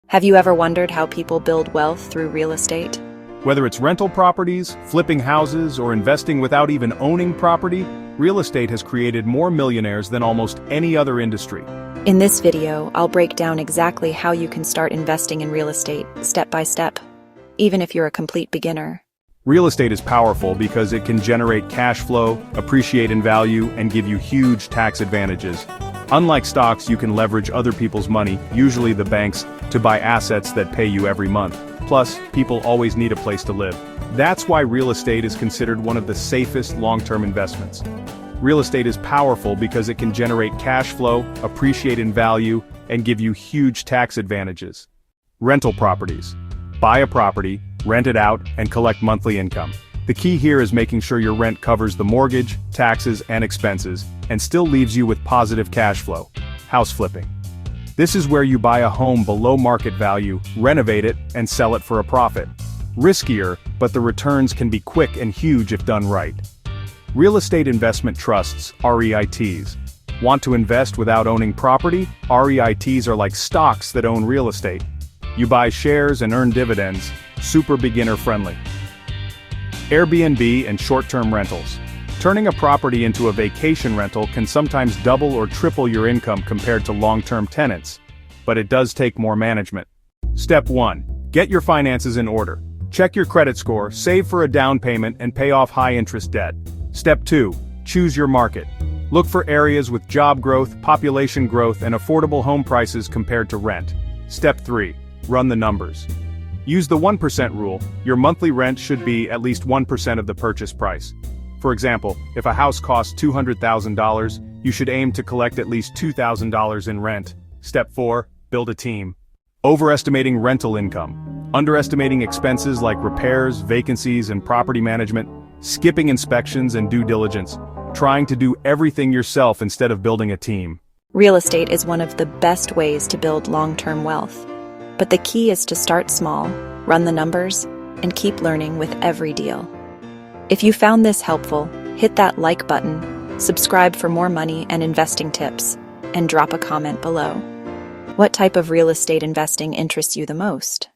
Have you ever wondered how people build wealth through real estate? Whether it's rental properties, flipping houses, or investing without even owning property, real estate has created more millionaires than almost any other industry. In this video, I'll break down exactly how you can start investing in real estate, step by step, even if you're a complete beginner. Real estate is powerful because it can generate cash flow, appreciate in value, and give you huge tax advantages. Unlike stocks, you can leverage other people's money, usually the banks, to buy assets that pay you every month. Plus, people always need a place to live. That's why real estate is considered one of the safest long-term investments. Real estate is powerful because it can generate cash flow, appreciate in value, and give you huge tax advantages. Rental properties. Buy a property, rent it out, and collect monthly income. The key here is making sure your rent covers the mortgage, taxes, and expenses, and still leaves you with positive cash flow. House flipping. This is where you buy a home below market value, renovate it, and sell it for a profit. Riskier, but the returns can be quick and huge if done right. Real estate investment trusts, REITs. Want to invest without owning property? REITs are like stocks that own real estate. You buy shares and earn dividends, super beginner friendly. Airbnb and short-term rentals. Turning a property into a vacation rental can sometimes double or triple your income compared to long-term tenants, but it does take more management. Step 1. Get your finances in order. Check your credit score, save for a down payment, and pay off high-interest debt. Step 2. Choose your market. Look for areas with job growth, population growth, and affordable home prices compared to rent. Step 3. Run the numbers. Use the 1% rule. Your monthly rent should be at least 1% of the purchase price. For example, if a house costs $200,000, you should aim to collect at least $2,000 in rent. Step 4. Build a team. Overestimating rental income. Underestimating expenses like repairs, vacancies, and property management. Skipping inspections and due diligence. Trying to do everything yourself instead of building a team. Real estate is one of the best ways to build long-term wealth. But the key is to start small, run the numbers, and keep learning with every deal. If you found this helpful, hit that like button, subscribe for more money and investing tips, and drop a comment below. What type of real estate investing interests you the most?